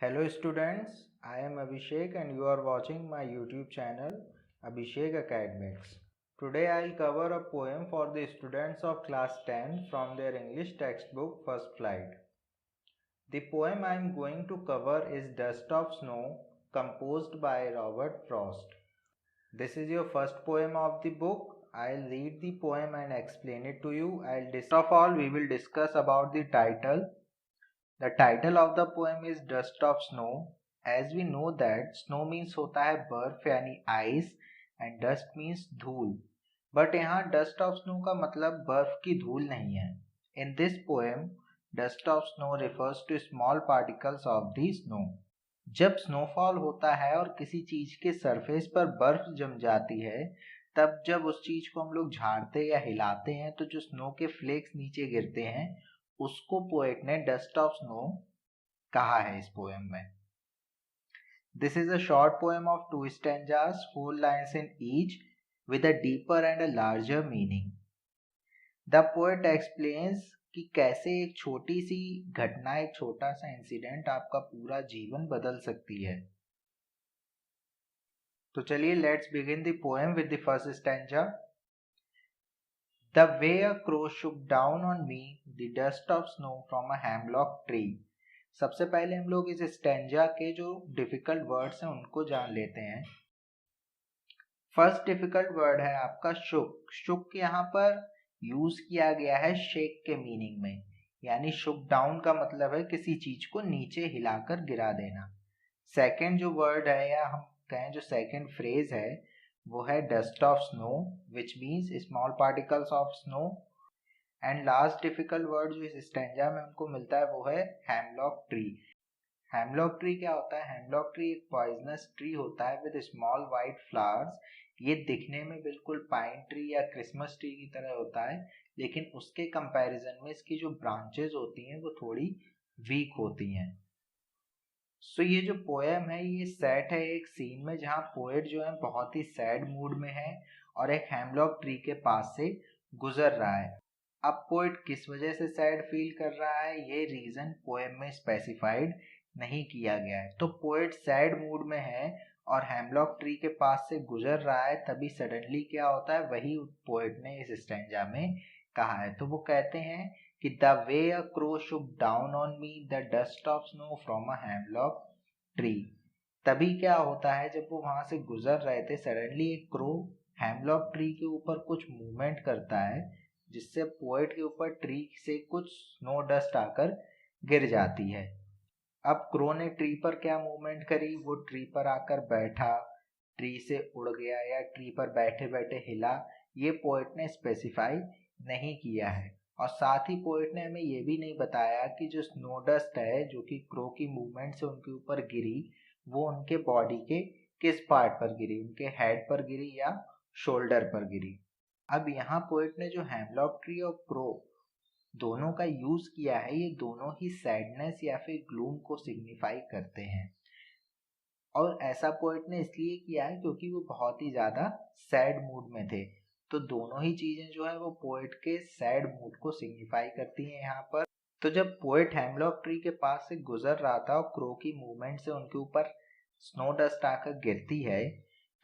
Hello students, I am Abhishek and you are watching my YouTube channel Abhishek Academics. Today I'll cover a poem for the students of class 10 from their English textbook First Flight. The poem I am going to cover is Dust of Snow, composed by Robert Frost. This is your first poem of the book. I'll read the poem and explain it to you. First of all, we will discuss about the title. The title of the poem is Dust of Snow. As we know that snow means होता है बर्फ यानी ice and dust means धूल. But यहाँ dust of snow का मतलब बर्फ की धूल नहीं है. In this poem, dust of snow refers to small particles of the snow. जब स्नोफॉल होता है और किसी चीज के सरफेस पर बर्फ जम जाती है, तब जब उस चीज को हम लोग झाड़ते या हिलाते हैं तो जो स्नो के फ्लेक्स नीचे गिरते हैं उसको पोएट ने डस्ट ऑफ स्नो कहा है इस पोएम में. This is a short poem of 2 stanzas, 4 lines in each with a deeper and a larger meaning. The poet explains कि कैसे एक छोटी सी घटना, एक छोटा सा इंसिडेंट आपका पूरा जीवन बदल सकती है. तो चलिए let's begin the poem with the first stanza. The way a crow shook down on me the dust of snow from a hemlock tree. सबसे पहले हम लोग इस स्टैंजा के जो डिफिकल्ट वर्ड्स हैं उनको जान लेते हैं. फर्स्ट डिफिकल्ट वर्ड है आपका शुक. शुक यहाँ पर यूज किया गया है शेक के मीनिंग में, यानी शुक डाउन का मतलब है किसी चीज को नीचे हिलाकर गिरा देना. सेकेंड जो वर्ड है या हम कहें जो सेकेंड फ्रेज है वो है dust of snow which means small particles of snow. And last difficult word जो इस स्टैंजा में हमको मिलता है वो है हेमलॉक ट्री. हेमलॉक ट्री क्या होता है? हेमलॉक ट्री एक पॉइजनस ट्री होता है विद स्मॉल वाइट फ्लावर्स. ये दिखने में बिल्कुल पाइन ट्री या क्रिसमस ट्री की तरह होता है, लेकिन उसके कंपैरिजन में इसकी जो ब्रांचेस होती हैं वो थोड़ी वीक होती हैं. सो ये जो पोएम है ये सेट है एक सीन में जहाँ पोएट जो है बहुत ही सैड मूड में है और एक हेमलॉक ट्री के पास से गुजर रहा है. अब पोएट किस वजह से सैड फील कर रहा है ये रीजन पोएम में स्पेसिफाइड नहीं किया गया है. तो पोएट सैड मूड में है और हेमलॉक ट्री के पास से गुजर रहा है, तभी सडनली क्या होता है वही पोएट ने इस स्टैंजा में कहा है. तो वो कहते हैं कि the way a crow Shuk down on me the dust of snow from a hemlock tree. तभी क्या होता है जब वो वहां से गुजर रहे थे सडनली एक क्रो हेमलॉक ट्री के ऊपर कुछ मूवमेंट करता है जिससे पोएट के ऊपर ट्री से कुछ स्नो डस्ट आकर गिर जाती है. अब क्रो ने ट्री पर क्या मूवमेंट करी? वो ट्री पर आकर बैठा, ट्री से उड़ गया या ट्री पर बैठे बैठे हिला, ये पोएट ने स्पेसिफाई नहीं किया है. और साथ ही पोएट ने हमें ये भी नहीं बताया कि जो स्नो डस्ट है जो कि क्रो की मूवमेंट से उनके ऊपर गिरी वो उनके बॉडी के किस पार्ट पर गिरी, उनके हेड पर गिरी या शोल्डर पर गिरी. अब यहाँ पोएट ने जो हेमलॉक ट्री और क्रो दोनों का यूज किया है ये दोनों ही सैडनेस या फिर ग्लूम को सिग्निफाई करते हैं. और ऐसा पोएट ने इसलिए किया है क्योंकि वो बहुत ही ज्यादा सैड मूड में थे. तो दोनों ही चीजें जो है वो पोएट के सैड मूड को सिग्निफाई करती हैं यहाँ पर. तो जब पोएट हेमलॉक ट्री के पास से गुजर रहा था और क्रो की मूवमेंट से उनके ऊपर स्नो डस्ट आकर गिरती है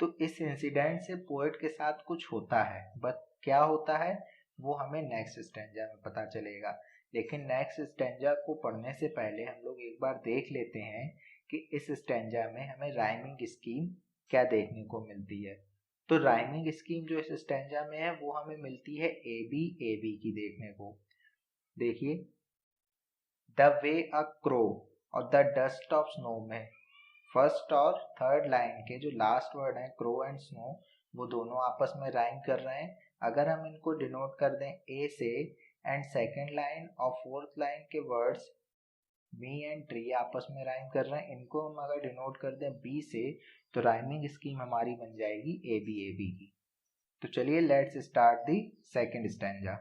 तो इस इंसिडेंट से पोएट के साथ कुछ होता है. बट क्या होता है वो हमें नेक्स्ट स्टैंजा में पता चलेगा. लेकिन नेक्स्ट स्टैंजा को पढ़ने से पहले हम लोग एक बार देख लेते हैं कि इस स्टैंजा में हमें राइमिंग स्कीम क्या देखने को मिलती है. तो राइमिंग स्कीम जो इस स्टैंजा में है वो हमें मिलती है ए बी की देखने को. देखिए द वे अ क्रो और द डस्ट ऑफ स्नो में फर्स्ट और थर्ड लाइन के जो लास्ट वर्ड है क्रो एंड स्नो वो दोनों आपस में राइम कर रहे हैं. अगर हम इनको डिनोट कर दें ए से एंड सेकेंड लाइन और फोर्थ लाइन के वर्ड्स मी एंड ट्री आपस में राइम कर रहे हैं, इनको हम अगर डिनोट कर दें बी से तो राइमिंग स्कीम हमारी बन जाएगी ए बी की. तो चलिए let's start the second stanza.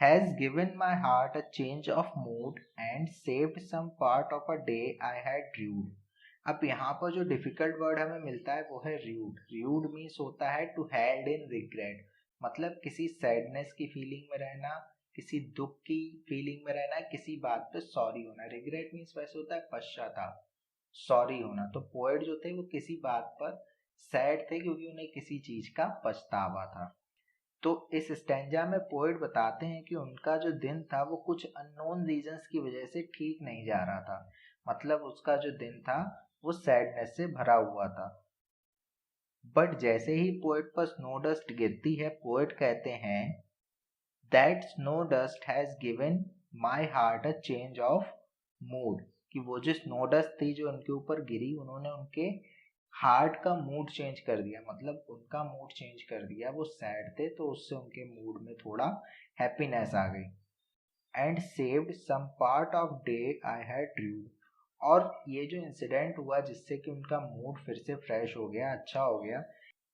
Has given my heart a change of mood and saved some part of a day I had rued. अब यहाँ पर जो डिफिकल्ट वर्ड हमें मिलता है वो है र्यूड. र्यूड मीन्स होता है टू हेल्ड इन रिग्रेट, मतलब किसी सैडनेस की फीलिंग में रहना, किसी दुख की फीलिंग में रहना, किसी बात पे सॉरी होना। रिग्रेट मीन्स वैसे होता है पश्चाताप, सॉरी होना। तो पोएट जो थे वो किसी बात पर सैड थे क्योंकि उन्हें किसी चीज का पछतावा था। तो इस स्टैंजा में पोएट बताते हैं कि उनका जो दिन था वो कुछ अननोन रीजंस की वजह से ठीक नहीं जा रहा था। मतलब उसका जो दिन था वो सैडनेस से भरा हुआ था। बट जैसे ही पोएट पर स्नो डस्ट गिरती है, पोएट कहते हैं that snow dust has given my heart a change of mood. कि वो जो स्नो डस्ट थी जो उनके ऊपर गिरी, उन्होंने उनके हार्ट का मूड चेंज कर दिया। मतलब उनका मूड चेंज कर दिया, वो सैड थे तो उससे उनके मूड में थोड़ा हैप्पीनेस आ गई। And saved some part of day I had dreamed. और ये जो इंसिडेंट हुआ जिससे कि उनका मूड फिर से फ्रेश हो गया, अच्छा हो गया।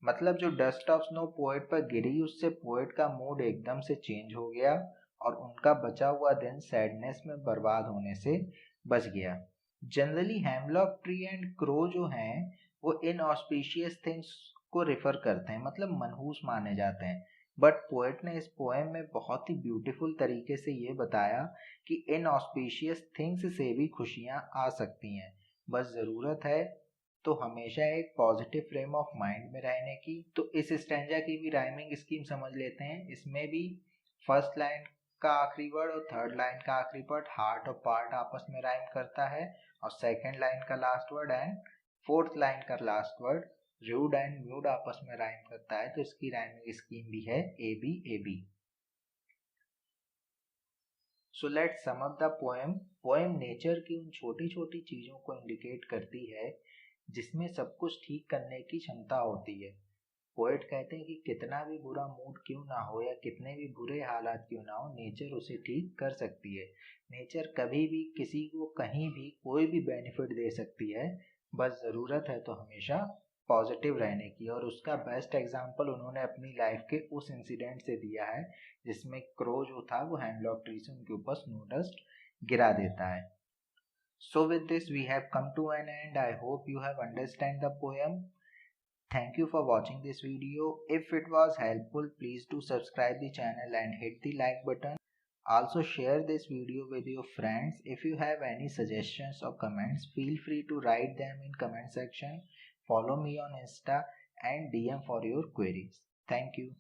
मतलब जो डस्ट ऑफ स्नो पोएट पर गिरी उससे पोएट का मूड एकदम से चेंज हो गया और उनका बचा हुआ दिन सैडनेस में बर्बाद होने से बच गया। Generally hemlock tree and crow जो हैं वो इनऑस्पिशियस थिंग्स को रिफर करते हैं, मतलब मनहूस माने जाते हैं। बट पोएट ने इस पोएम में बहुत ही ब्यूटीफुल तरीके से ये बताया कि इनऑस्पिशियस थिंग्स से भी खुशियाँ आ सकती हैं। बस ज़रूरत है तो हमेशा एक पॉजिटिव फ्रेम ऑफ माइंड में रहने की। तो इस स्टैंजा की भी राइमिंग स्कीम समझ लेते हैं। इसमें भी फर्स्ट लाइन का आखिरी वर्ड और थर्ड लाइन का आखिरी वर्ड हार्ट और पार्ट आपस में राइम करता है, और सेकंड लाइन का last word and fourth line का लास्ट वर्ड रूड एंड म्यूड आपस में राइम करता है। तो इसकी राइमिंग स्कीम भी है A B A B. So let sum up the poem. Poem nature की उन छोटी छोटी चीजों को इंडिकेट करती है जिसमें सब कुछ ठीक करने की क्षमता होती है। पोएट कहते हैं कि कितना भी बुरा मूड क्यों ना हो या कितने भी बुरे हालात क्यों ना हो, नेचर उसे ठीक कर सकती है। नेचर कभी भी किसी को कहीं भी कोई भी बेनिफिट दे सकती है। बस ज़रूरत है तो हमेशा पॉजिटिव रहने की। और उसका बेस्ट एग्जाम्पल उन्होंने अपनी लाइफ के उस इंसिडेंट से दिया है जिसमें क्रो जो था वो हैमलॉक ट्री से उनके ऊपर स्नो डस्ट गिरा देता है। So with this we have come to an end. I hope you have understand the poem. Thank you for watching this video. If it was helpful, please do subscribe the channel and hit the like button. Also share this video with your friends. If you have any suggestions or comments, feel free to write them in comment section. Follow me on Insta and DM for your queries. Thank you.